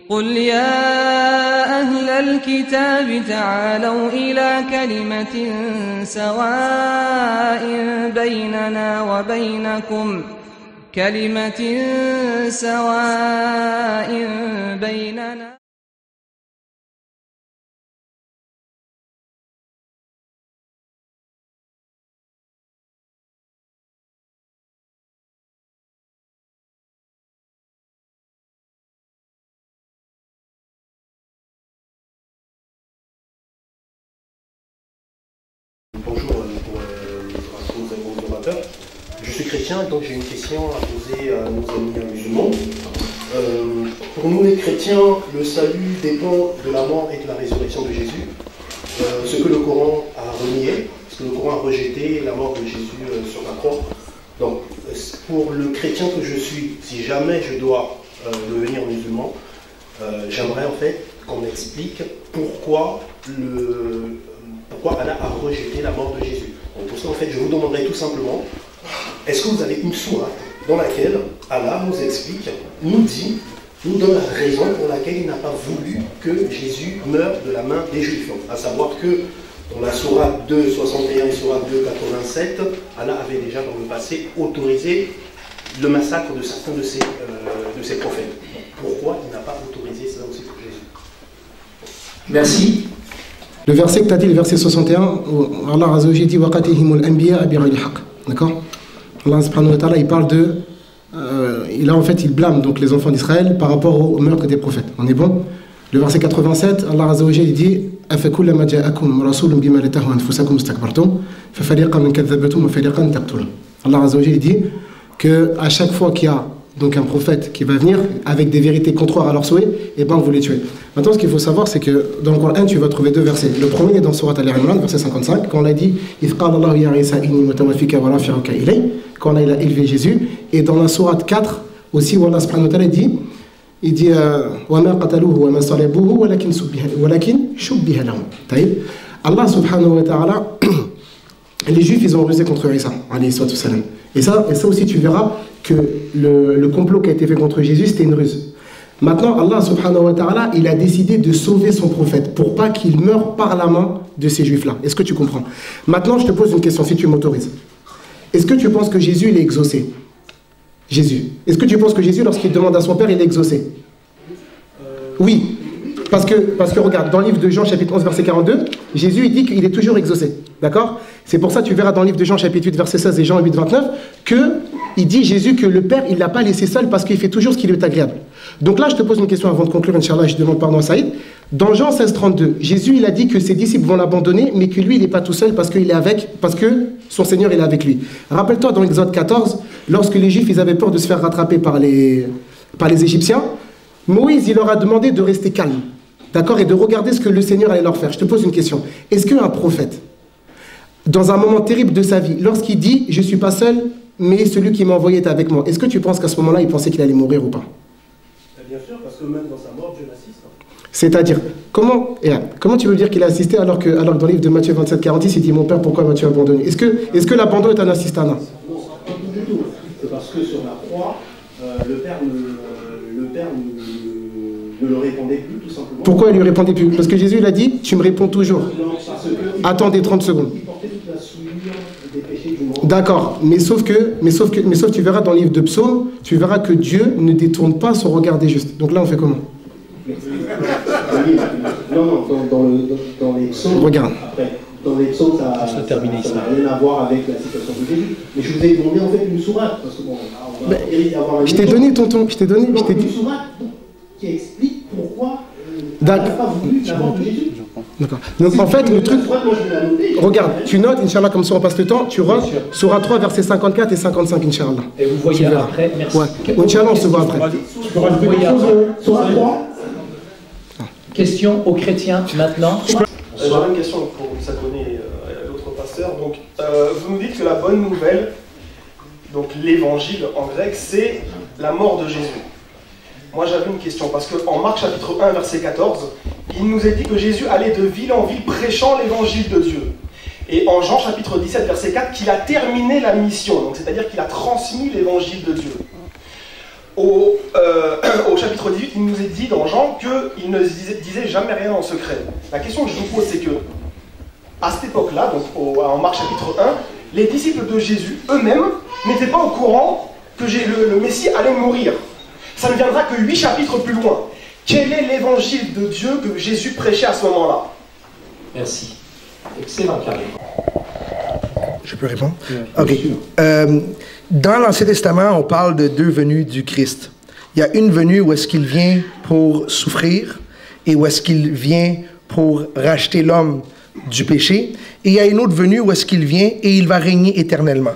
قل يا أهل الكتاب تعالوا إلى كلمة سواء بيننا Bonjour pour les orateurs. Je suis chrétien et donc j'ai une question à poser à nos amis musulmans. Pour nous les chrétiens, le salut dépend de la mort et de la résurrection de Jésus. Ce que le Coran a renié, ce que le Coran a rejeté, la mort de Jésus sur la croix. Donc pour le chrétien que je suis, si jamais je dois devenir musulman, j'aimerais en fait qu'on m'explique pourquoi Allah a rejeté la mort de Jésus. Donc pour ça, en fait, je vous demanderai tout simplement, est-ce que vous avez une sourate dans laquelle Allah nous explique, nous dit, nous donne la raison pour laquelle il n'a pas voulu que Jésus meure de la main des Juifs. À savoir que dans la sourate 2, 61 et sourate 2, 87, Allah avait déjà dans le passé autorisé le massacre de certains de ses prophètes. Pourquoi il n'a pas autorisé cela aussi pour Jésus? Merci. Le verset que tu as dit, le verset 61, Allah Azza wa Jalla dit waqatihimul anbiya bighayri haqq. D'accord? Allah subhanahu wa ta'ala, il parle de il blâme donc les enfants d'Israël par rapport au meurtre des prophètes. On est bon? Le verset 87, Allah Azza wa Jalla dit afakullama ja'akum rasulun bima la tahwa anfusakum istakbartum fa fariqan kadhabtum wa fariqan taqtulun. Allah Azza wa Jalla dit que à chaque fois qu'il y a donc un prophète qui va venir avec des vérités contraires à leur souhait, et ben vous les tuez. Maintenant, ce qu'il faut savoir, c'est que dans le Coran, tu vas trouver deux versets. Le premier est dans Surat Al-Imran, verset 55, quand on a dit quand Allah a élevé Jésus, et dans la Sourate 4 aussi, où Allah subhanahu wa ta'ala dit Allah subhanahu wa ta'ala, les Juifs, ils ont rusé contre Isa, alayhi salam. Et ça aussi, tu verras que le complot qui a été fait contre Jésus, c'était une ruse. Maintenant, Allah subhanahu wa ta'ala, il a décidé de sauver son prophète pour pas qu'il meure par la main de ces Juifs-là. Est-ce que tu comprends? Maintenant, je te pose une question, si tu m'autorises. Est-ce que tu penses que Jésus, il est exaucé? Jésus. Est-ce que tu penses que Jésus, lorsqu'il demande à son Père, il est exaucé? Oui. Parce que regarde, dans le livre de Jean, chapitre 11, verset 42, Jésus, il dit qu'il est toujours exaucé. D'accord? C'est pour ça que tu verras dans le livre de Jean, chapitre 8, verset 16 et Jean 8, 29, qu'il dit Jésus que le Père, il ne l'a pas laissé seul parce qu'il fait toujours ce qui lui est agréable. Donc là, je te pose une question avant de conclure, Inch'Allah, je demande pardon à Saïd. Dans Jean 16, 32, Jésus, il a dit que ses disciples vont l'abandonner, mais que lui, il n'est pas tout seul parce que son Seigneur, il est avec lui. Rappelle-toi, dans Exode 14, lorsque les Juifs, ils avaient peur de se faire rattraper par les Égyptiens, Moïse, il leur a demandé de rester calme. D'accord? Et de regarder ce que le Seigneur allait leur faire. Je te pose une question. Est-ce qu'un prophète, dans un moment terrible de sa vie, lorsqu'il dit « Je ne suis pas seul, mais celui qui m'a envoyé est avec moi », est-ce que tu penses qu'à ce moment-là, il pensait qu'il allait mourir ou pas? Bien sûr, parce que même dans sa mort, Dieu l'assiste. C'est-à-dire, comment tu veux dire qu'il a assisté alors que dans le livre de Matthieu 27, 46, il dit « Mon Père, pourquoi m'as-tu abandonné » Est-ce que l'abandon est un assistanat? Non, pas du tout. C'est parce que sur la croix, le Père ne le répondait plus, tout simplement. Pourquoi il lui répondait plus? Parce que Jésus, il a dit, tu me réponds toujours. Non, parce que attendez 30 secondes. Il portait toute la souillure des péchés du monde. D'accord, mais sauf tu verras dans le livre de Psaume, tu verras que Dieu ne détourne pas son regard des justes. Donc là, on fait comment? Non, dans les psaumes. Regarde. Après, dans les psaumes, ça n'a rien à voir avec la situation de Jésus. Mais je vous ai demandé en fait une sourate, parce que bon, on va avoir une. Je t'ai donné, tonton, je t'ai dit. Une sourate qui explique pourquoi il n'a pas voulu la mort de Jésus. D'accord. Donc en fait, le truc. Regarde, tu notes, Inch'Allah, comme ça on passe le temps, tu rentres, Sourate 3, versets 54 et 55, Inch'Allah. Et vous voyez après, merci. Ouais. Inch'Allah, on se voit après. Sourate 3. Question aux chrétiens maintenant. J'aurais une question pour s'abonner à l'autre pasteur. Donc, vous nous dites que la bonne nouvelle, donc l'évangile en grec, c'est la mort de Jésus. Moi j'avais une question, parce qu'en Marc chapitre 1, verset 14, il nous est dit que Jésus allait de ville en ville prêchant l'évangile de Dieu. Et en Jean chapitre 17, verset 4, qu'il a terminé la mission, donc c'est-à-dire qu'il a transmis l'évangile de Dieu. au chapitre 18, il nous est dit dans Jean qu'il ne disait jamais rien en secret. La question que je vous pose, c'est que, à cette époque-là, donc en Marc chapitre 1, les disciples de Jésus eux-mêmes n'étaient pas au courant que le Messie allait mourir. Ça ne viendra que 8 chapitres plus loin. Quel est l'évangile de Dieu que Jésus prêchait à ce moment-là? Merci. Excellent, Karim. Je peux répondre? Ok. Dans l'Ancien Testament, on parle de 2 venues du Christ. Il y a une venue où est-ce qu'il vient pour souffrir et où est-ce qu'il vient pour racheter l'homme du péché. Et il y a une autre venue où est-ce qu'il vient et il va régner éternellement.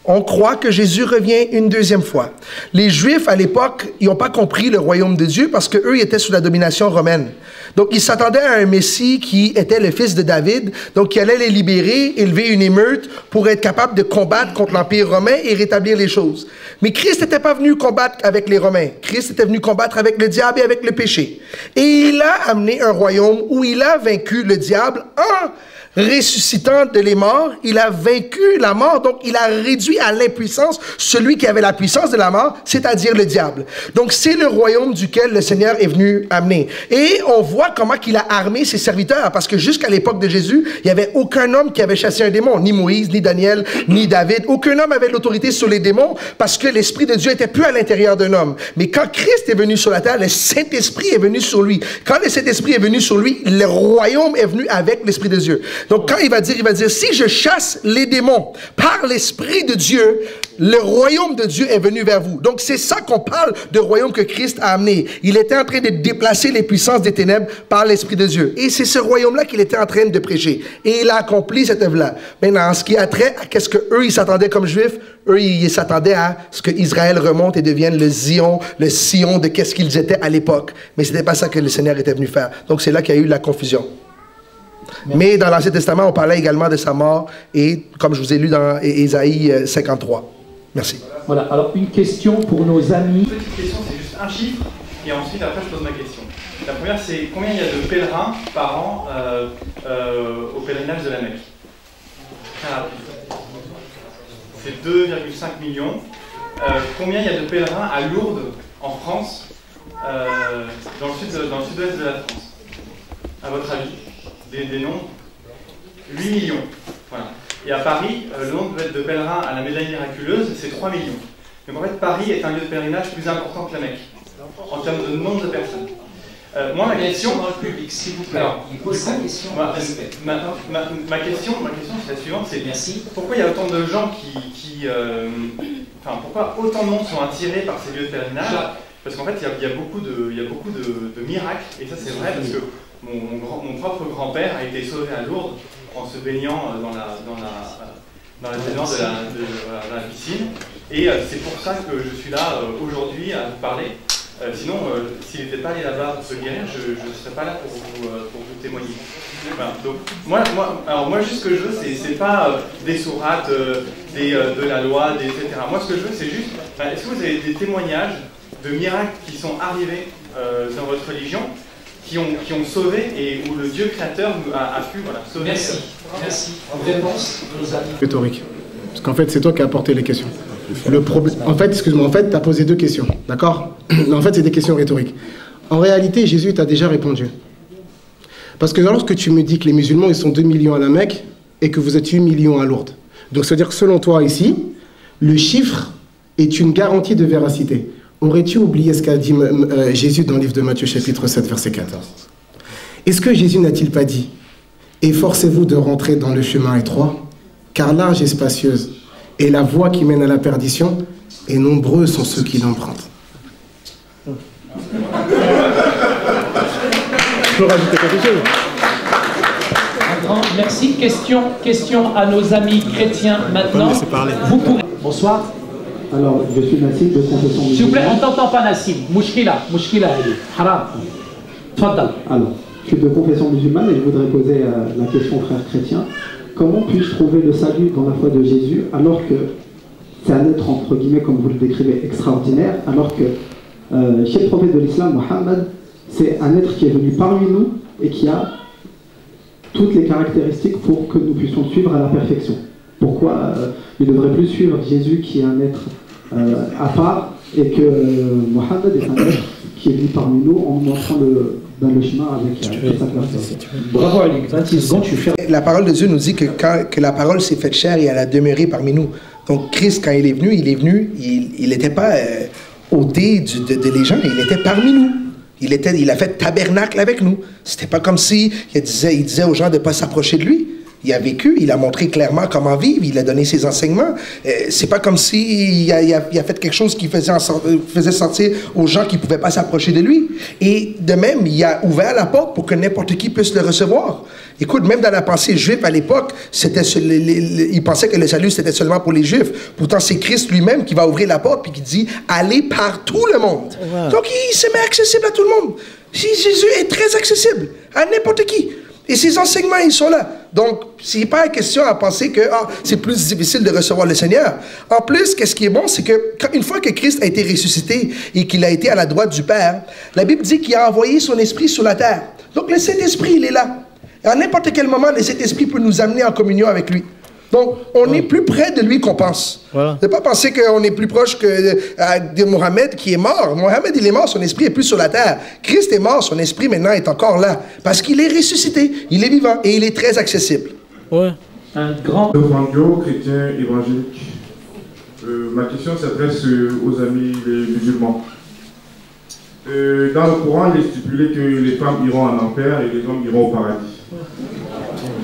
On croit que Jésus revient une deuxième fois. Les Juifs, à l'époque, ils n'ont pas compris le royaume de Dieu parce qu'eux, ils étaient sous la domination romaine. Donc, ils s'attendaient à un Messie qui était le fils de David, donc qui allait les libérer, élever une émeute pour être capable de combattre contre l'Empire romain et rétablir les choses. Mais Christ n'était pas venu combattre avec les Romains. Christ était venu combattre avec le diable et avec le péché. Et il a amené un royaume où il a vaincu le diable en ressuscitant de les morts, il a vaincu la mort, donc il a réduit à l'impuissance celui qui avait la puissance de la mort, c'est-à-dire le diable. Donc c'est le royaume duquel le Seigneur est venu amener. Et on voit comment il a armé ses serviteurs, parce que jusqu'à l'époque de Jésus, il n'y avait aucun homme qui avait chassé un démon, ni Moïse, ni Daniel, ni David. Aucun homme avait l'autorité sur les démons, parce que l'Esprit de Dieu était plus à l'intérieur d'un homme. Mais quand Christ est venu sur la terre, le Saint-Esprit est venu sur lui. Quand le Saint-Esprit est venu sur lui, le royaume est venu avec l'Esprit de Dieu. Donc quand il va dire, si je chasse les démons par l'Esprit de Dieu, le royaume de Dieu est venu vers vous. Donc c'est ça qu'on parle de royaume que Christ a amené. Il était en train de déplacer les puissances des ténèbres par l'Esprit de Dieu. Et c'est ce royaume-là qu'il était en train de prêcher. Et il a accompli cette œuvre-là. Maintenant, en ce qui a trait à qu'est-ce qu'eux, ils s'attendaient comme juifs, eux, ils s'attendaient à ce que Israël remonte et devienne le Sion de qu'est-ce qu'ils étaient à l'époque. Mais ce n'était pas ça que le Seigneur était venu faire. Donc c'est là qu'il y a eu la confusion. Merci. Mais dans l'Ancien Testament, on parlait également de sa mort, et comme je vous ai lu dans Ésaïe 53. Merci. Voilà, alors une question pour nos amis. Une petite question, c'est juste un chiffre, et ensuite après je pose ma question. La première, c'est combien il y a de pèlerins par an au pèlerinage de la Mecque? Très rapide. C'est 2,5 millions. Combien il y a de pèlerins à Lourdes, en France, dans le sud-ouest de la France? À votre avis? Des noms? 8 millions. Voilà. Et à Paris, le nombre de pèlerins à la médaille miraculeuse, c'est 3 millions. Donc en fait, Paris est un lieu de pèlerinage plus important que la Mecque, en termes de nombre de personnes. Moi, ma question... dans le public, s'il vous plaît. Alors, il pose sa question. Ma question, c'est la suivante, c'est... Merci. Pourquoi il y a autant de gens pourquoi autant de monde sont attirés par ces lieux de pèlerinage? Parce qu'en fait, il y a beaucoup de miracles, et ça c'est vrai, parce que mon propre grand-père a été sauvé à Lourdes en se baignant dans la baignoire de la piscine. Et c'est pour ça que je suis là aujourd'hui à vous parler. Sinon, s'il n'était pas allé là-bas pour se guérir, je ne serais pas là pour vous témoigner. Voilà. Donc, moi, juste ce que je veux, c'est pas des sourates, de la loi, etc. Moi, ce que je veux, c'est juste, est-ce que vous avez des témoignages de miracles qui sont arrivés dans votre religion, qui ont sauvé, et où le Dieu créateur a pu sauver? Merci. Merci. Réponse, nos amis. Rhétorique. Parce qu'en fait, c'est toi qui as apporté les questions. Le problème, en fait, excuse-moi, tu as posé 2 questions, d'accord? En fait, c'est des questions rhétoriques. En réalité, Jésus t'a déjà répondu. Parce que lorsque tu me dis que les musulmans, ils sont 2 millions à la Mecque, et que vous êtes 8 millions à Lourdes, donc ça veut dire que selon toi, ici, le chiffre est une garantie de véracité. Aurais-tu oublié ce qu'a dit Jésus dans le livre de Matthieu, chapitre 7, verset 14? Est-ce que Jésus n'a-t-il pas dit « Efforcez-vous de rentrer dans le chemin étroit, car large et spacieuse est la voie qui mène à la perdition, et nombreux sont ceux qui l'empruntent. » Je peux rajouter quelque chose? Merci. Question à nos amis chrétiens maintenant. Vous pourrez... Bonsoir. Alors, je suis Nassim de confession musulmane. S'il vous plaît, on t'entend pas, Nassim. Mouchkila, haram. Tfaddal. Alors, je suis de confession musulmane et je voudrais poser la question aux frères chrétiens. Comment puis-je trouver le salut dans la foi de Jésus alors que c'est un être, entre guillemets, comme vous le décrivez, extraordinaire, alors que chez le prophète de l'islam, Mohammed, c'est un être qui est venu parmi nous et qui a toutes les caractéristiques pour que nous puissions suivre à la perfection. Pourquoi il ne devrait plus suivre Jésus qui est un être à part et que Mohammed est un être qui est venu parmi nous en nous montrant le chemin avec sa clarté. Bravo Ali, 26 secondes, tu fais. La parole de Dieu nous dit que la parole s'est faite chair et elle a demeuré parmi nous. Donc Christ, quand il est venu, il n'était pas ôté de les gens, il était parmi nous. Il a fait tabernacle avec nous. C'était pas comme si il disait aux gens de ne pas s'approcher de lui. Il a vécu, il a montré clairement comment vivre, il a donné ses enseignements. C'est pas comme si il a fait quelque chose qui faisait sortir aux gens qui ne pouvaient pas s'approcher de lui. Et de même, il a ouvert la porte pour que n'importe qui puisse le recevoir. Écoute, même dans la pensée juive à l'époque, ils pensaient que le salut c'était seulement pour les Juifs. Pourtant, c'est Christ lui-même qui va ouvrir la porte puis qui dit « Allez par tout le monde ». Donc, il se met accessible à tout le monde. Jésus est très accessible à n'importe qui. Et ses enseignements, ils sont là. Donc, ce n'est pas une question à penser que c'est plus difficile de recevoir le Seigneur. En plus, qu'est-ce qui est bon, c'est qu'une fois que Christ a été ressuscité et qu'il a été à la droite du Père, la Bible dit qu'il a envoyé son esprit sur la terre. Donc, le Saint-Esprit, il est là. Et à n'importe quel moment, le Saint-Esprit peut nous amener en communion avec lui. Donc, on est plus près de lui qu'on pense. Voilà. Ne pas penser qu'on est plus proche de Mohammed qui est mort. Mohammed, il est mort, son esprit est plus sur la terre. Christ est mort, son esprit maintenant est encore là. Parce qu'il est ressuscité, il est vivant et il est très accessible. Ouais. Un grand... Frandio, chrétien évangélique. Ma question s'adresse aux amis les musulmans. Dans le Coran, il est stipulé que les femmes iront en enfer et les hommes iront au paradis.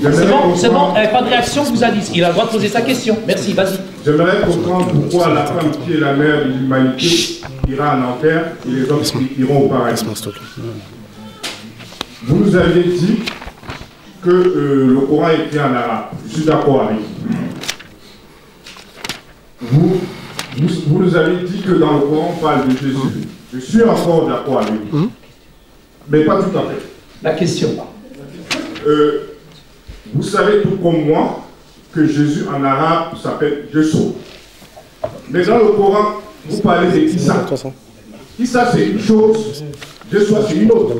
C'est bon, pas de réaction, vous a dit. Il a le droit de poser sa question. Merci, vas-y. J'aimerais comprendre pourquoi la femme qui est la mère de l'humanité ira en enfer et les hommes iront au paradis. Vous nous aviez dit que le Coran est écrit en arabe. Je suis d'accord avec vous. Vous nous avez dit que dans le Coran, on parle de Jésus. Je suis encore d'accord avec vous. Mais pas tout à fait. La question. Vous savez tout comme moi que Jésus en arabe s'appelle Yeshua. Mais dans le Coran, vous parlez de Issa. Issa c'est une chose, Yeshua c'est une autre.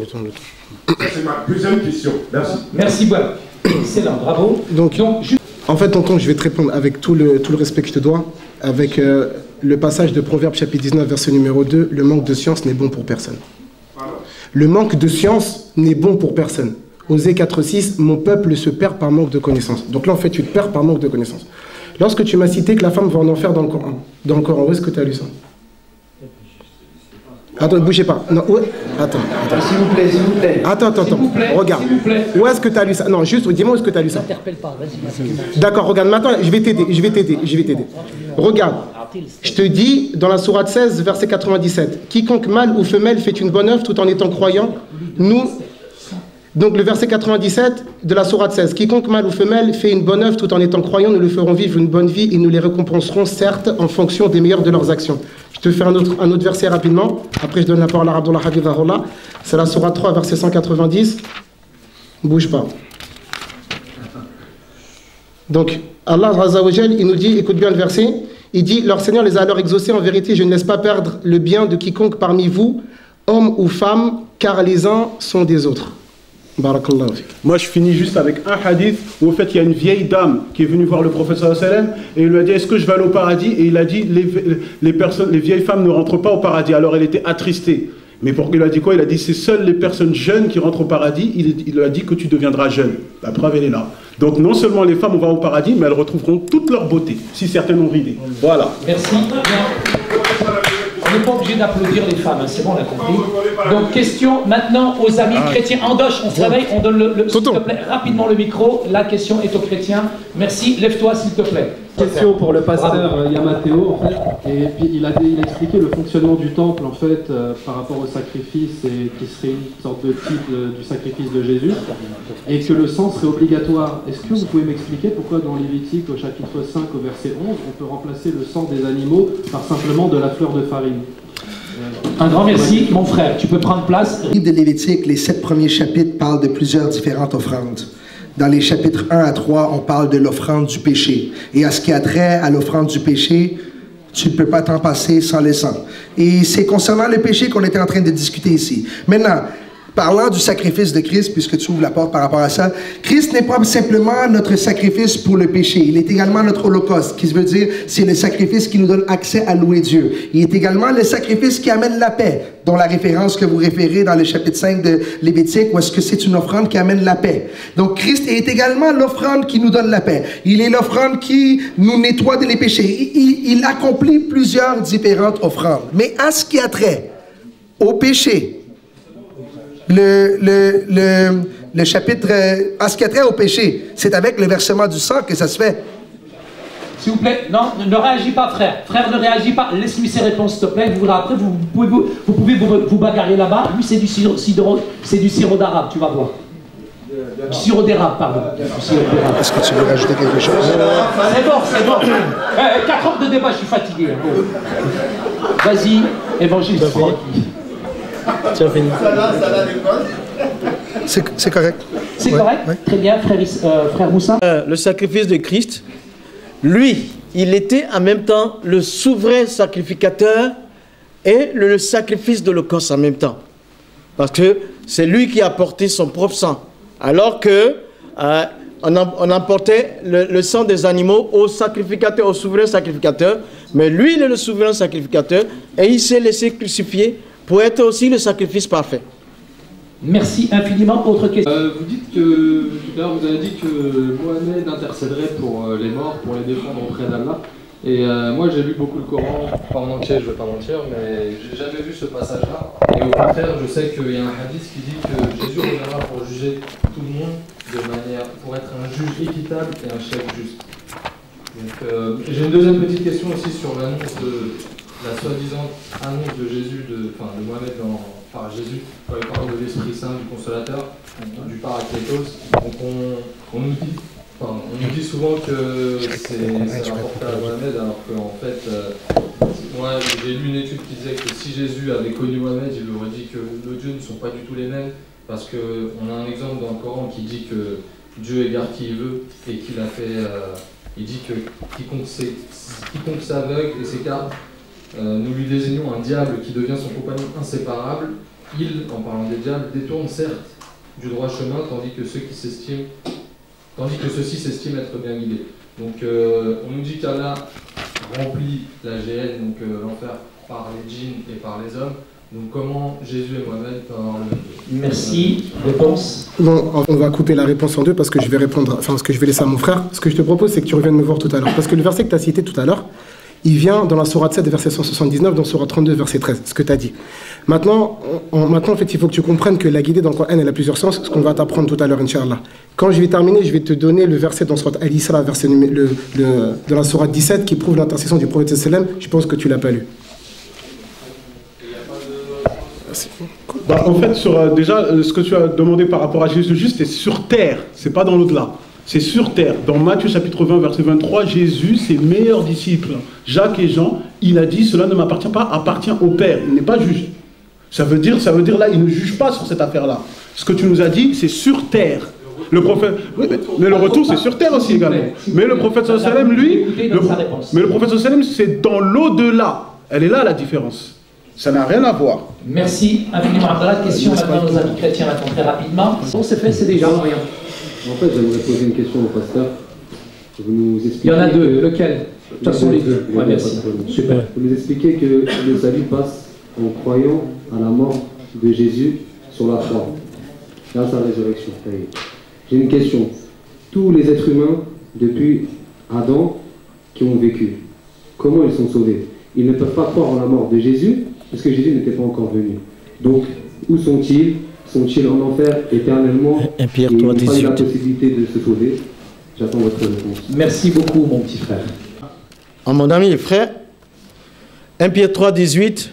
C'est ma deuxième question. Merci. Merci beaucoup. Excellent, bravo. Donc, en fait, tonton, je vais te répondre avec tout le respect que je te dois, avec le passage de Proverbes chapitre 19, verset numéro 2, le manque de science n'est bon pour personne. Le manque de science n'est bon pour personne. Osée 4.6, mon peuple se perd par manque de connaissances. Donc là, en fait, tu te perds par manque de connaissances. Lorsque tu m'as cité que la femme va en enfer dans le Coran, où est-ce que tu as lu ça? Attends, ne bougez pas. Non, ouais. Attends. S'il vous plaît, s'il vous plaît. Attends. Regarde. Où est-ce que tu as lu ça? Non, juste, dis-moi où est-ce que tu as lu ça. N'interpelle pas, vas-y. D'accord, regarde. Maintenant, je vais t'aider. Regarde. Je te dis, dans la sourate 16, verset 97, quiconque mâle ou femelle fait une bonne œuvre tout en étant croyant, nous... Donc le verset 97 de la sourate 16, quiconque mâle ou femelle fait une bonne œuvre tout en étant croyant, nous le ferons vivre une bonne vie et nous les récompenserons certes en fonction des meilleures de leurs actions. Je te fais un autre verset rapidement, après je donne la parole à Abdullah Hafidhahullah. C'est la sourate 3, verset 190. Bouge pas. Donc Allah Azza wa Jal, il nous dit, écoute bien le verset, il dit, leur Seigneur les a alors exaucés, en vérité je ne laisse pas perdre le bien de quiconque parmi vous, homme ou femme, car les uns sont des autres. Moi je finis juste avec un hadith où en fait il y a une vieille dame qui est venue voir le prophète sallallahu alayhi wa sallam et il lui a dit est-ce que je vais aller au paradis, et il a dit les vieilles femmes ne rentrent pas au paradis. Alors elle était attristée, mais il lui a dit quoi? Il a dit c'est seules les personnes jeunes qui rentrent au paradis. Il lui a dit que tu deviendras jeune. La preuve elle est là. Donc non seulement les femmes vont au paradis, mais elles retrouveront toute leur beauté si certaines ont ridé. Voilà. Merci. On n'est pas obligé d'applaudir les femmes, hein. C'est bon, on a compris. Donc, question maintenant aux amis chrétiens. Andoche, on se réveille, on donne s'il te plaît, rapidement le micro. La question est aux chrétiens. Merci, lève-toi s'il te plaît. Question pour le pasteur Yamateo, en fait. Et puis il a expliqué le fonctionnement du temple, en fait, par rapport au sacrifice, et qui serait une sorte de type du sacrifice de Jésus, et que le sang serait obligatoire. Est-ce que vous pouvez m'expliquer pourquoi dans Lévitique, au chapitre 5, au verset 11, on peut remplacer le sang des animaux par simplement de la fleur de farine? Un grand merci, mon frère. Tu peux prendre place. Le livre de Lévitique, les 7 premiers chapitres parlent de plusieurs différentes offrandes. Dans les chapitres 1 à 3, on parle de l'offrande du péché. Et à ce qui a trait à l'offrande du péché, tu ne peux pas t'en passer sans le sang. Et c'est concernant le péché qu'on était en train de discuter ici. Maintenant, Parlant du sacrifice de Christ, puisque tu ouvres la porte par rapport à ça, Christ n'est pas simplement notre sacrifice pour le péché, il est également notre holocauste, qui veut dire c'est le sacrifice qui nous donne accès à louer Dieu. Il est également le sacrifice qui amène la paix, dont la référence que vous référez dans le chapitre 5 de Lévitique, où est-ce que c'est une offrande qui amène la paix. Donc Christ est également l'offrande qui nous donne la paix. Il est l'offrande qui nous nettoie de les péchés. Il accomplit plusieurs différentes offrandes. Mais à ce qui a trait au péché, le chapitre, à ce qui a trait au péché, c'est avec le versement du sang que ça se fait. S'il vous plaît, non, ne réagis pas, frère. Frère, ne réagis pas. Laisse-lui ses réponses, s'il te plaît. Vous verrez après, vous pouvez vous bagarrer là-bas. Lui, c'est du sirop d'arabe, tu vas voir. Du sirop d'érable, pardon. Est-ce que tu veux rajouter quelque chose? C'est bon, c'est bon. 4 heures de débat, je suis fatigué. Vas-y, évangile. Tu as fini. C'est correct. C'est correct? Ouais. Très bien, frère Moussa. Le sacrifice de Christ, lui, il était en même temps le souverain sacrificateur et le sacrifice de l'Holocauste en même temps. Parce que c'est lui qui a apporté son propre sang. Alors que on emportait le sang des animaux au sacrificateur, au souverain sacrificateur. Mais lui, il est le souverain sacrificateur et il s'est laissé crucifier pour être aussi le sacrifice parfait. Merci infiniment. Autre question. Vous dites que, tout à l'heure, vous avez dit que Mohamed intercéderait pour les morts, pour les défendre auprès d'Allah. Et moi, j'ai lu beaucoup le Coran, pas en entier, je ne vais pas mentir, mais j'ai jamais vu ce passage-là. Et au contraire, je sais qu'il y a un hadith qui dit que Jésus reviendra pour juger tout le monde de manière, pour être un juge équitable et un chef juste. Donc, j'ai une deuxième petite question aussi sur l'annonce de la soi-disant annonce de Jésus, de Mohamed par Jésus, quand il parle de l'Esprit Saint, du Consolateur, du Paraclétos. Donc on nous dit souvent que c'est rapporté à Mohamed, alors qu'en fait, moi j'ai lu une étude qui disait que si Jésus avait connu Mohamed, il aurait dit que nos dieux ne sont pas du tout les mêmes, parce qu'on a un exemple dans le Coran qui dit que Dieu égare qui il veut, et qu'il a fait, il dit que quiconque s'aveugle et s'écarte, nous lui désignons un diable qui devient son compagnon inséparable. Il, en parlant des diables, détourne certes du droit chemin, tandis que ceux-ci s'estiment être bien guidés. Donc on nous dit qu'Allah remplit la GN, donc l'enfer, par les djinns et par les hommes. Donc comment Jésus et Mohamed peuvent avoir le même Dieu? Merci. Réponse? Bon, on va couper la réponse en deux parce que je vais répondre, ce que je vais laisser à mon frère. Ce que je te propose, c'est que tu reviennes me voir tout à l'heure. Parce que le verset que tu as cité tout à l'heure, il vient dans la sourate 7, verset 179, dans la sourate 32, verset 13, ce que tu as dit. Maintenant, en fait, il faut que tu comprennes que la guidée dans le Coran, elle a plusieurs sens, ce qu'on va t'apprendre tout à l'heure, Inch'Allah. Quand je vais terminer, je vais te donner le verset dans la sourate Al-Isra, verset dans la sourate 17, qui prouve l'intercession du prophète sallam. Je pense que tu ne l'as pas lu. En fait, déjà, ce que tu as demandé par rapport à Jésus juste, c'est sur terre, c'est pas dans l'au-delà. C'est sur terre. Dans Matthieu chapitre 20, verset 23, Jésus, ses meilleurs disciples, Jacques et Jean, il a dit, cela ne m'appartient pas, appartient au Père. Il n'est pas juge. Ça veut dire là, il ne juge pas sur cette affaire-là. Ce que tu nous as dit, c'est sur terre. Le prophète, oui, mais le retour, c'est sur terre aussi également. Mais le prophète sallam, lui, c'est dans l'au-delà. Elle est là la différence. Ça n'a rien à voir. Merci infiniment. Abdallah, question maintenant aux amis chrétiens, maintenant très rapidement. Bon, c'est fait, c'est déjà rien. En fait, j'aimerais poser une question au pasteur. Vous nous expliquez. Il y en a deux. Lequel? De toute façon, les deux. Ouais, merci. Super. Vous nous expliquez que le salut passe en croyant à la mort de Jésus sur la croix, grâce à la résurrection. J'ai une question. Tous les êtres humains, depuis Adam, qui ont vécu, comment ils sont sauvés? Ils ne peuvent pas croire en la mort de Jésus, parce que Jésus n'était pas encore venu. Donc, où sont-ils? Sont-ils en enfer éternellement? Un Pierre 3, 18. Pas eu la possibilité de se sauver. J'attends votre réponse. Merci beaucoup, mon petit frère. Mon ami et frère, 1 Pierre 3, 18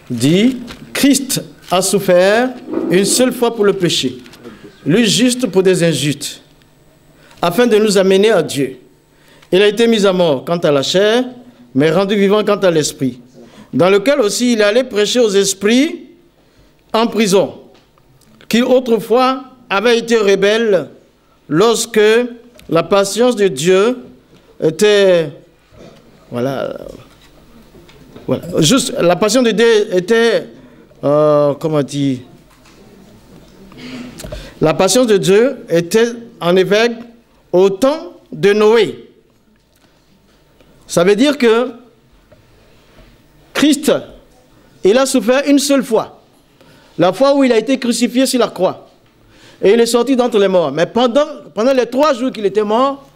dit « Christ a souffert une seule fois pour le péché, lui juste pour des injustes, afin de nous amener à Dieu. Il a été mis à mort quant à la chair, mais rendu vivant quant à l'esprit, dans lequel aussi il allait prêcher aux esprits en prison, qui autrefois avait été rebelle lorsque la patience de Dieu était... Voilà. Juste, la patience de Dieu était... comment dire... La patience de Dieu était en effet au temps de Noé. Ça veut dire que Christ, il a souffert une seule fois. La fois où il a été crucifié sur la croix. Et il est sorti d'entre les morts. Mais pendant les 3 jours qu'il était mort,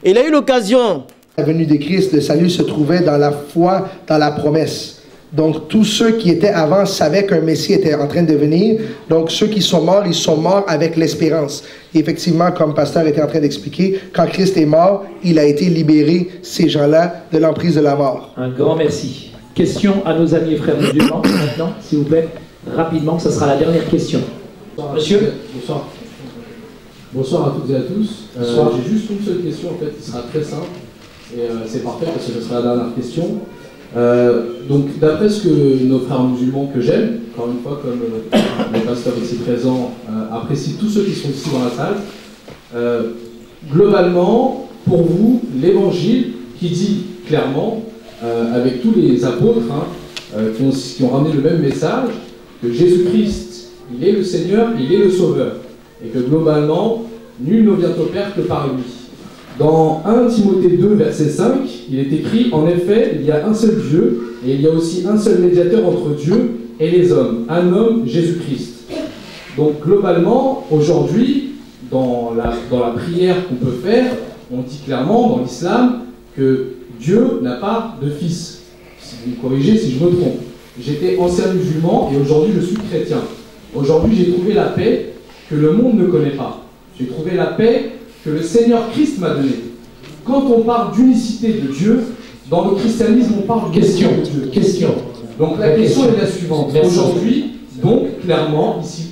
il a eu l'occasion. La venue de Christ, le salut se trouvait dans la foi, dans la promesse. Donc, tous ceux qui étaient avant savaient qu'un Messie était en train de venir. Donc, ceux qui sont morts, ils sont morts avec l'espérance. Et effectivement, comme Pasteur était en train d'expliquer, quand Christ est mort, il a été libéré, ces gens-là, de l'emprise de la mort. Un grand merci. Question à nos amis et frères musulmans, maintenant, s'il vous plaît, rapidement, ce sera la dernière question. Monsieur. Bonsoir. Bonsoir à toutes et à tous. J'ai juste une seule question, en fait, qui sera très simple. Et c'est parfait parce que ce sera la dernière question. Donc, d'après ce que nos frères musulmans que j'aime, encore une fois, comme le pasteur ici présent apprécie tous ceux qui sont ici dans la salle, globalement, pour vous, l'évangile qui dit clairement, avec tous les apôtres qui ont ramené le même message, que Jésus-Christ, il est le Seigneur, il est le Sauveur, et que globalement, nul ne vient au Père que par lui. Dans 1 Timothée 2, verset 5, il est écrit « En effet, il y a un seul Dieu, et il y a aussi un seul médiateur entre Dieu et les hommes, un homme, Jésus-Christ. » Donc globalement, aujourd'hui, dans la prière qu'on peut faire, on dit clairement dans l'islam que Dieu n'a pas de fils. Si vous me corrigez si je me trompe. J'étais ancien musulman et aujourd'hui je suis chrétien. Aujourd'hui j'ai trouvé la paix que le monde ne connaît pas. J'ai trouvé la paix que le Seigneur Christ m'a donnée. Quand on parle d'unicité de Dieu, dans le christianisme on parle de Dieu. Question. Donc la question est la suivante. Aujourd'hui, donc clairement, ici,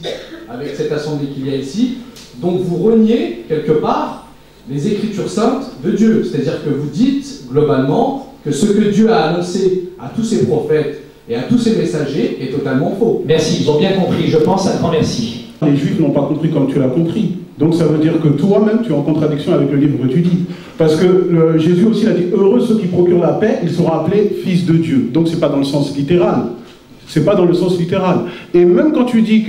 avec cette assemblée qu'il y a ici, donc vous reniez quelque part les Écritures saintes de Dieu. C'est-à-dire que vous dites globalement que ce que Dieu a annoncé à tous ses prophètes et à tous ses messagers est totalement faux. Merci, ils ont bien compris, je pense, un grand merci. Les Juifs n'ont pas compris comme tu l'as compris. Donc ça veut dire que toi-même, tu es en contradiction avec le livre que tu dis. Parce que Jésus aussi a dit, heureux ceux qui procurent la paix, ils seront appelés fils de Dieu. Donc c'est pas dans le sens littéral. C'est pas dans le sens littéral. Et même quand tu dis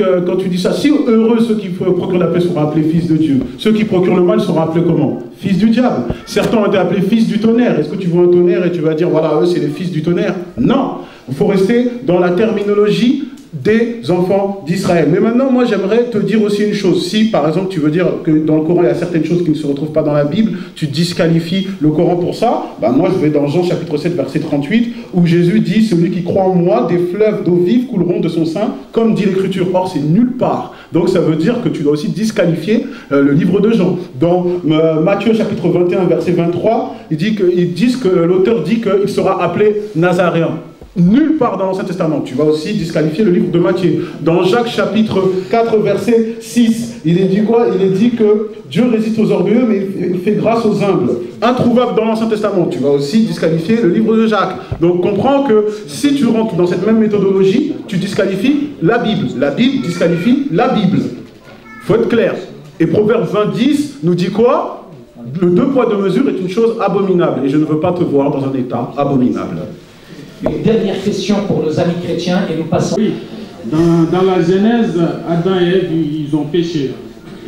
ça, si heureux ceux qui procurent la paix seront appelés fils de Dieu, ceux qui procurent le mal seront appelés comment? Fils du diable. Certains ont été appelés fils du tonnerre. Est-ce que tu vois un tonnerre et tu vas dire, voilà, eux c'est les fils du tonnerre? Non. Il faut rester dans la terminologie des enfants d'Israël. Mais maintenant, moi, j'aimerais te dire aussi une chose. Si, par exemple, tu veux dire que dans le Coran, il y a certaines choses qui ne se retrouvent pas dans la Bible, tu disqualifies le Coran pour ça, ben moi, je vais dans Jean chapitre 7, verset 38, où Jésus dit, celui qui croit en moi, des fleuves d'eau vive couleront de son sein, comme dit l'Écriture. Or, c'est nulle part. Donc, ça veut dire que tu dois aussi disqualifier le livre de Jean. Dans Matthieu chapitre 21, verset 23, l'auteur dit qu'il sera appelé Nazaréen. Nulle part dans l'Ancien Testament. Tu vas aussi disqualifier le livre de Matthieu. Dans Jacques chapitre 4 verset 6, il est dit quoi? Il est dit que Dieu résiste aux orgueilleux mais il fait grâce aux humbles. Introuvable dans l'Ancien Testament. Tu vas aussi disqualifier le livre de Jacques. Donc comprends que si tu rentres dans cette même méthodologie, tu disqualifies la Bible. La Bible disqualifie la Bible. Faut être clair. Et Proverbe 20:10 nous dit quoi? Le 2 poids 2 mesures est une chose abominable. Et je ne veux pas te voir dans un état abominable. Une dernière question pour nos amis chrétiens et nous passons. Oui, dans la Genèse, Adam et Ève, ils ont péché.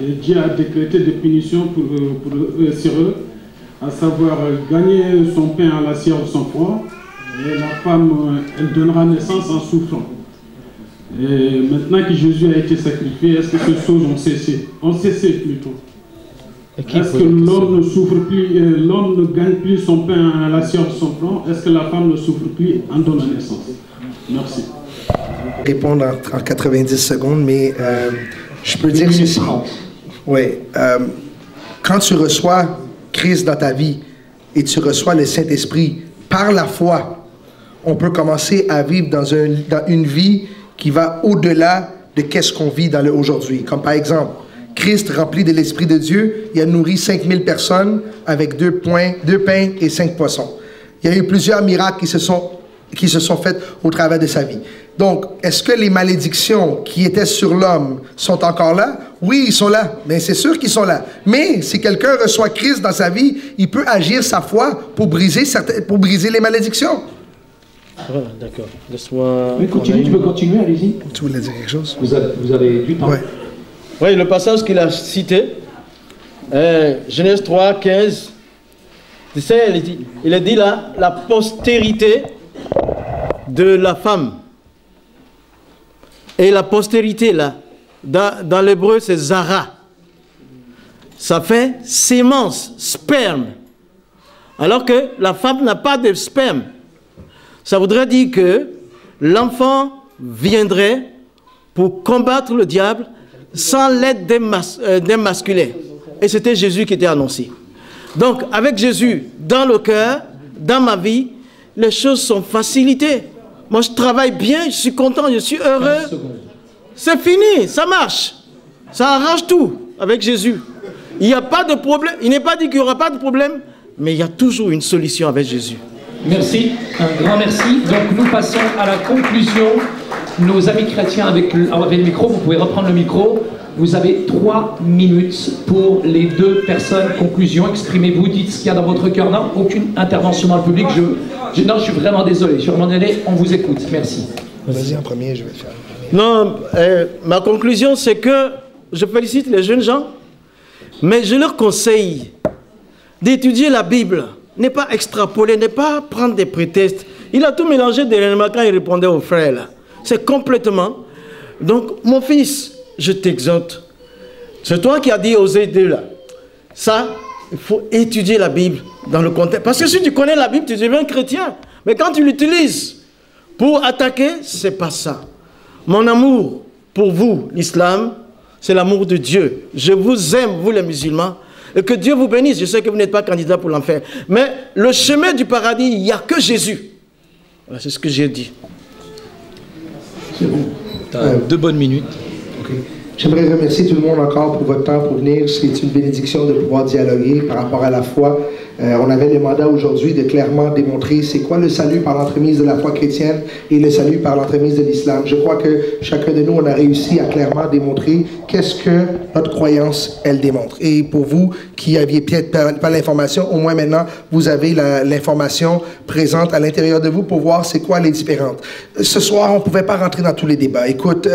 Et Dieu a décrété des punitions sur eux, à savoir gagner son pain à la sueur sans froid, et la femme, elle donnera naissance en souffrant. Et maintenant que Jésus a été sacrifié, est-ce que ces choses ont cessé? Ont cessé plutôt. Est-ce que l'homme ne souffre plus, l'homme ne gagne plus son pain à la sueur de son front? Est-ce que la femme ne souffre plus en donnant naissance? Merci. Répondre en 90 secondes, mais je peux dire ceci. Oui. Quand tu reçois Christ dans ta vie et tu reçois le Saint-Esprit, par la foi, on peut commencer à vivre dans une vie qui va au-delà de qu'est-ce qu'on vit dans le aujourd'hui. Comme par exemple, Christ, rempli de l'Esprit de Dieu, il a nourri 5000 personnes avec 2 pains et 5 poissons. Il y a eu plusieurs miracles qui se sont faits au travers de sa vie. Donc, est-ce que les malédictions qui étaient sur l'homme sont encore là? Oui, ils sont là, mais c'est sûr qu'ils sont là. Mais si quelqu'un reçoit Christ dans sa vie, il peut agir sa foi pour briser les malédictions. Voilà, d'accord. Laisse-moi... Oui, continue, tu peux continuer, allez-y. Tu voulais dire quelque chose? Vous avez du temps. Ouais. Oui, le passage qu'il a cité, Genèse 3, 15. Tu sais, il a dit là, la postérité de la femme. Et la postérité là, dans l'hébreu c'est Zara. Ça fait sémence, sperme. Alors que la femme n'a pas de sperme. Ça voudrait dire que l'enfant viendrait pour combattre le diable sans l'aide d'un masculin. Et c'était Jésus qui était annoncé. Donc, avec Jésus dans le cœur, dans ma vie, les choses sont facilitées. Moi, je travaille bien, je suis content, je suis heureux. C'est fini, ça marche. Ça arrange tout avec Jésus. Il n'y a pas de problème. Il n'est pas dit qu'il n'y aura pas de problème, mais il y a toujours une solution avec Jésus. Merci, un grand merci. Donc, nous passons à la conclusion. Nos amis chrétiens avec le micro, vous pouvez reprendre le micro. Vous avez 3 minutes pour les 2 personnes. Conclusion, exprimez-vous, dites ce qu'il y a dans votre cœur. Non, aucune intervention dans le public. Non, je suis vraiment désolé. Je suis vraiment désolé. On vous écoute. Merci. Vas-y en premier, je vais le faire. Non, ma conclusion, c'est que je félicite les jeunes gens, mais je leur conseille d'étudier la Bible. Ne pas extrapoler, ne pas prendre des prétextes. Il a tout mélangé dernièrement quand il répondait aux frères. Là. C'est complètement. Donc, mon fils, je t'exhorte. C'est toi qui as dit aux deux là. Ça, il faut étudier la Bible dans le contexte. Parce que si tu connais la Bible, tu deviens chrétien. Mais quand tu l'utilises pour attaquer, c'est pas ça. Mon amour pour vous, l'islam, c'est l'amour de Dieu. Je vous aime, vous les musulmans. Et que Dieu vous bénisse. Je sais que vous n'êtes pas candidat pour l'enfer. Mais le chemin du paradis, il n'y a que Jésus. Voilà, c'est ce que j'ai dit. C'est bon. Tu as 2 bonnes minutes. Okay. J'aimerais remercier tout le monde encore pour votre temps pour venir. C'est une bénédiction de pouvoir dialoguer par rapport à la foi. On avait le mandat aujourd'hui de clairement démontrer c'est quoi le salut par l'entremise de la foi chrétienne et le salut par l'entremise de l'islam. Je crois que chacun de nous, on a réussi à clairement démontrer qu'est-ce que notre croyance, elle démontre. Et pour vous qui aviez peut-être pas l'information, au moins maintenant, vous avez l'information présente à l'intérieur de vous pour voir c'est quoi les différentes. Ce soir, on ne pouvait pas rentrer dans tous les débats. Écoute,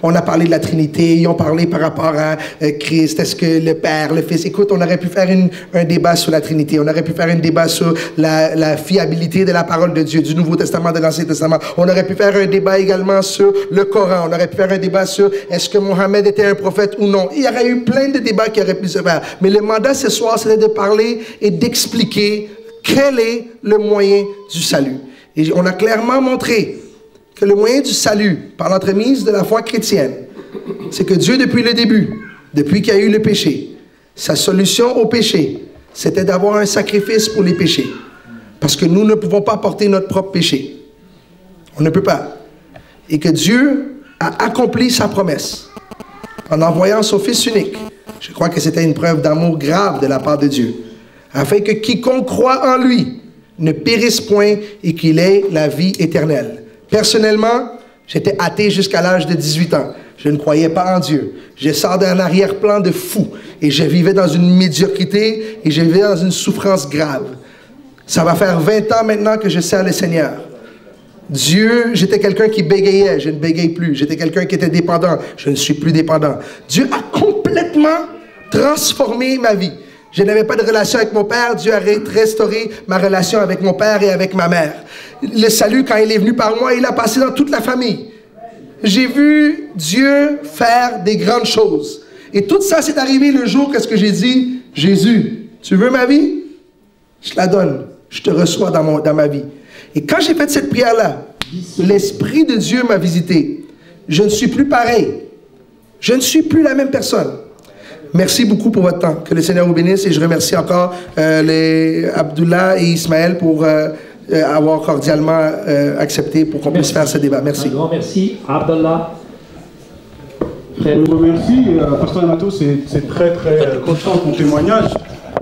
on a parlé de la Trinité, ils ont parlé par rapport à Christ, est-ce que le Père, le Fils. Écoute, on aurait pu faire un débat sur la Trinité, on aurait pu faire un débat sur la fiabilité de la parole de Dieu, du Nouveau Testament, de l'Ancien Testament. On aurait pu faire un débat également sur le Coran. On aurait pu faire un débat sur est-ce que Mohammed était un prophète ou non. Il y aurait eu plein de débats qui auraient pu se faire. Mais le mandat ce soir, c'était de parler et d'expliquer quel est le moyen du salut. Et on a clairement montré que le moyen du salut, par l'entremise de la foi chrétienne, c'est que Dieu, depuis le début, depuis qu'il y a eu le péché, sa solution au péché, c'était d'avoir un sacrifice pour les péchés. Parce que nous ne pouvons pas porter notre propre péché. On ne peut pas. Et que Dieu a accompli sa promesse en envoyant son Fils unique. Je crois que c'était une preuve d'amour grave de la part de Dieu. Afin que quiconque croit en lui ne périsse point et qu'il ait la vie éternelle. Personnellement, j'étais athée jusqu'à l'âge de 18 ans. Je ne croyais pas en Dieu. Je sors d'un arrière-plan de fou. Et je vivais dans une médiocrité et je vivais dans une souffrance grave. Ça va faire 20 ans maintenant que je sers le Seigneur. Dieu, j'étais quelqu'un qui bégayait, je ne bégaye plus. J'étais quelqu'un qui était dépendant, je ne suis plus dépendant. Dieu a complètement transformé ma vie. Je n'avais pas de relation avec mon père, Dieu a restauré ma relation avec mon père et avec ma mère. Le salut, quand il est venu par moi, il a passé dans toute la famille. J'ai vu Dieu faire des grandes choses. Et tout ça, c'est arrivé le jour que j'ai dit, Jésus, tu veux ma vie? Je la donne. Je te reçois dans ma vie. Et quand j'ai fait cette prière-là, l'Esprit de Dieu m'a visité. Je ne suis plus pareil. Je ne suis plus la même personne. Merci beaucoup pour votre temps. Que le Seigneur vous bénisse. Et je remercie encore Abdullah et Ismaël pour avoir cordialement accepté pour qu'on puisse faire ce débat. Merci. Un grand merci. Abdallah. Merci, Pasteur Amato, c'est très constant ton témoignage.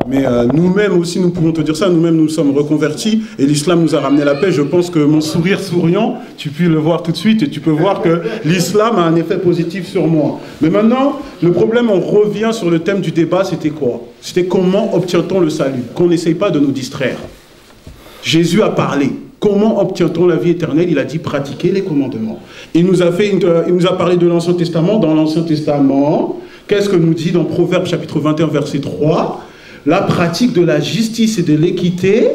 Mais nous-mêmes aussi, nous pouvons te dire ça, nous-mêmes nous sommes reconvertis et l'islam nous a ramené la paix. Je pense que mon sourire souriant, tu peux le voir tout de suite et tu peux voir que l'islam a un effet positif sur moi. Mais maintenant, le problème, on revient sur le thème du débat, c'était quoi? C'était comment obtient-on le salut? Qu'on n'essaye pas de nous distraire. Jésus a parlé. Comment obtient-on la vie éternelle? Il a dit pratiquer les commandements. Il nous a parlé de l'Ancien Testament. Dans l'Ancien Testament, Qu'est-ce que nous dit dans Proverbes chapitre 21, verset 3? La pratique de la justice et de l'équité,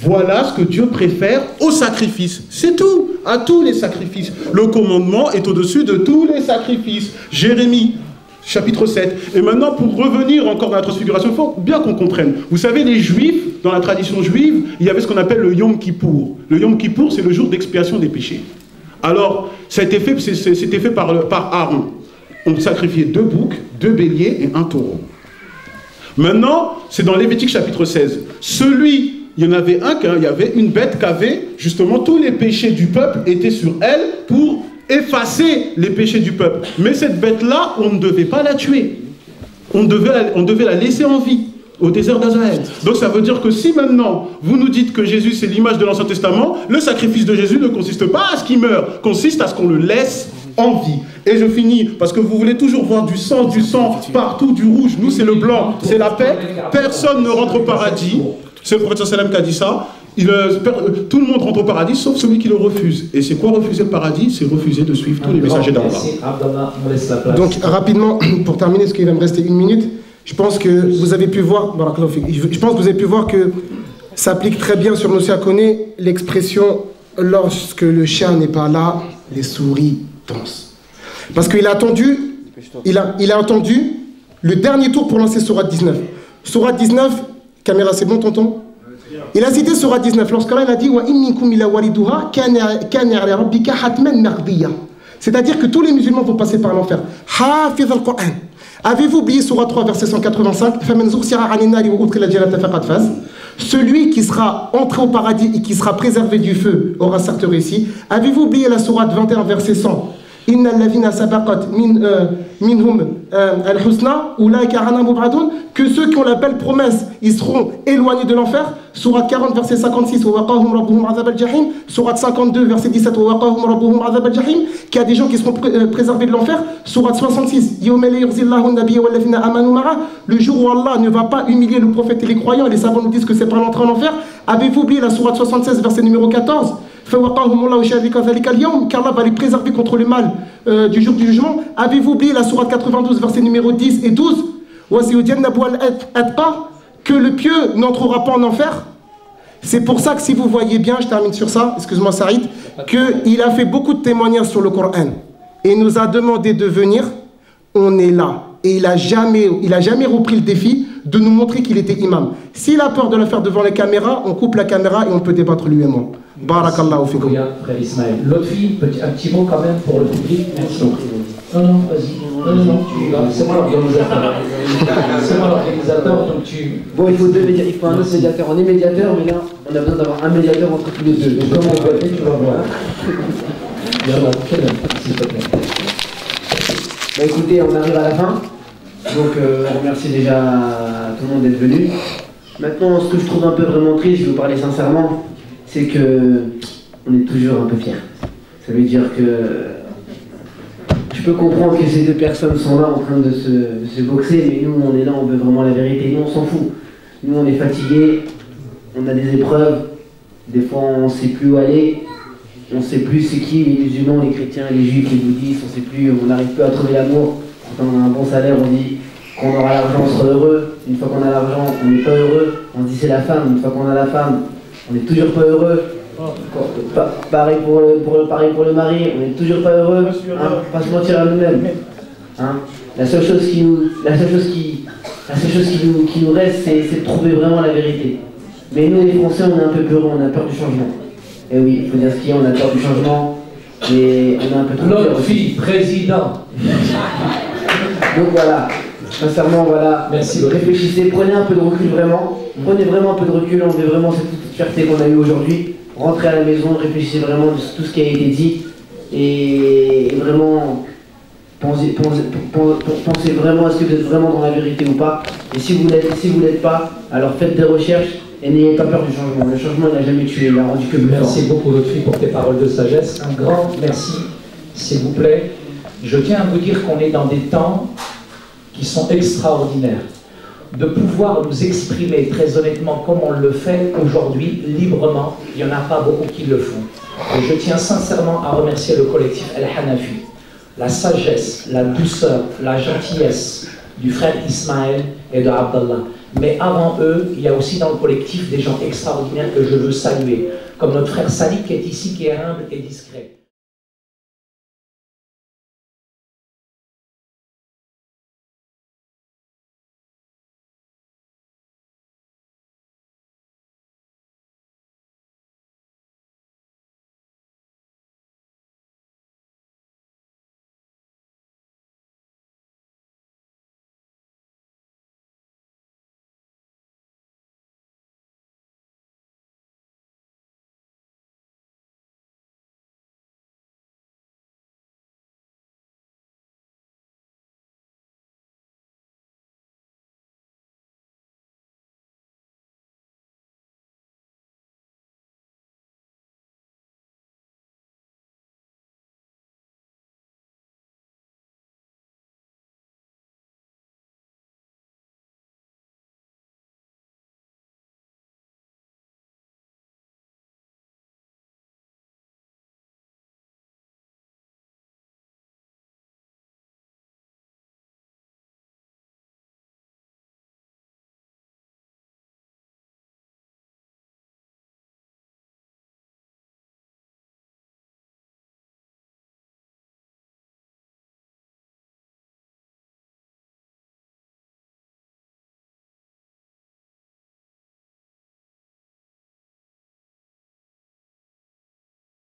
voilà ce que Dieu préfère au sacrifice. C'est tout, à tous les sacrifices. Le commandement est au-dessus de tous les sacrifices. Jérémie, chapitre 7. Et maintenant, pour revenir encore dans la transfiguration, il faut bien qu'on comprenne. Vous savez, les Juifs, dans la tradition juive, il y avait ce qu'on appelle le Yom Kippour. Le Yom Kippour, c'est le jour d'expiation des péchés. Alors, c'était fait par Aaron. On sacrifiait 2 boucs, 2 béliers et 1 taureau. Maintenant, c'est dans Lévitique chapitre 16. Il y en avait il y avait une bête qui avait, justement, tous les péchés du peuple étaient sur elle pour effacer les péchés du peuple. Mais cette bête-là, on ne devait pas la tuer. On devait la laisser en vie au désert d'Azaël. Donc ça veut dire que si maintenant vous nous dites que Jésus c'est l'image de l'Ancien Testament, le sacrifice de Jésus ne consiste pas à ce qu'il meure, consiste à ce qu'on le laisse en vie. Et je finis, parce que vous voulez toujours voir du sang partout, du rouge. Nous c'est le blanc, c'est la paix. Personne ne rentre au paradis. C'est le prophète sallam qui a dit ça. Tout le monde rentre au paradis sauf celui qui le refuse. Et c'est quoi refuser le paradis? C'est refuser de suivre tous les messagers d'Allah. Donc rapidement, pour terminer, parce qu'il va me rester 1 minute, je pense que vous avez pu voir, que ça applique très bien sur Monsieur Akone l'expression lorsque le chien n'est pas là, les souris dansent. Parce qu'il a attendu, il a attendu le dernier tour pour lancer Sourate 19. Sourate 19, caméra, c'est bon tonton? Il a cité Sourate 19 lorsqu'Allah a dit wa in minkum illa wariduha kana ala rabbika hatman maqdiya. C'est-à-dire que tous les musulmans vont passer par l'enfer. Hafiz al-Qur'an. Avez-vous oublié Sourate 3 verset 185? Celui qui sera entré au paradis et qui sera préservé du feu aura certes réussi. Avez-vous oublié la Sourate 21 verset 100? Que ceux qui ont la belle promesse, ils seront éloignés de l'enfer. Sourate 40 verset 56, Sourate 52 verset 17, qu'il y a des gens qui seront préservés de l'enfer. Sourate 66, le jour où Allah ne va pas humilier le prophète et les croyants, et les savants nous disent que c'est pas l'entrée en enfer. Avez-vous oublié la Sourate 76 verset numéro 14? qu'Allah va les préserver contre le mal du jour du jugement. Avez-vous oublié la sourate 92 verset numéro 10 et 12? Que le pieux n'entrera pas en enfer. C'est pour ça que si vous voyez bien, je termine sur ça, excuse-moi Saïd, qu'il a fait beaucoup de témoignages sur le Coran et nous a demandé de venir. On est là. Et il a jamais repris le défi de nous montrer qu'il était imam. S'il a peur de le faire devant les caméras, on coupe la caméra et on peut débattre lui et moi. Barakallahu fikum. Frère Ismaël. L'autre fille, un petit mot quand même pour le public. Merci. Non, vas-y. Non, c'est moi l'organisateur. C'est moi l'organisateur, donc tu... Bon, il faut un autre médiateur. On est médiateur, mais là, on a besoin d'avoir un médiateur entre tous les deux. Donc, comment on va faire, tu vas voir. S'il te plaît. Bah écoutez, on arrive à la fin. Donc, on remercie déjà tout le monde d'être venu. Maintenant, ce que je trouve un peu vraiment triste, je vais vous parler sincèrement, c'est que on est toujours un peu fiers. Ça veut dire que je peux comprendre que ces deux personnes sont là en train de se boxer, mais nous on est là, on veut vraiment la vérité. Nous on s'en fout. Nous on est fatigués, on a des épreuves, des fois on ne sait plus où aller, on ne sait plus c'est qui, les musulmans, les chrétiens, les juifs, les bouddhistes, on sait plus, on n'arrive plus à trouver l'amour. Quand on a un bon salaire, on dit qu'on aura l'argent, on sera heureux. Une fois qu'on a l'argent, on n'est pas heureux. On dit c'est la femme, une fois qu'on a la femme, on n'est toujours pas heureux. Pareil pour le mari, on n'est toujours pas heureux. Hein, pas se mentir à nous-mêmes. Hein, la seule chose qui nous reste, c'est de trouver vraiment la vérité. Mais nous les Français, on est un peu peureux, on a peur du changement. Et oui, il faut dire ce qu'il y a, on a peur du changement. Et on a un peu trop peur. L'autre fille, président. Donc voilà, sincèrement voilà, merci, réfléchissez, prenez un peu de recul vraiment, prenez vraiment un peu de recul, enlevez vraiment cette petite fierté qu'on a eue aujourd'hui, rentrez à la maison, réfléchissez vraiment sur tout ce qui a été dit et vraiment pensez vraiment à ce que vous êtes vraiment dans la vérité ou pas. Et si vous l'êtes pas, alors faites des recherches et n'ayez pas peur du changement. Le changement il n'a jamais tué, il n'a rendu que plus fort. Merci beaucoup l'autre fille pour tes paroles de sagesse, un grand merci, s'il vous plaît. Je tiens à vous dire qu'on est dans des temps qui sont extraordinaires. De pouvoir nous exprimer très honnêtement comme on le fait aujourd'hui, librement, il n'y en a pas beaucoup qui le font. Et je tiens sincèrement à remercier le collectif El Hanafi. la sagesse, la douceur, la gentillesse du frère Ismaël et de Abdallah. Mais avant eux, il y a aussi dans le collectif des gens extraordinaires que je veux saluer, comme notre frère Salik qui est ici, qui est humble et discret.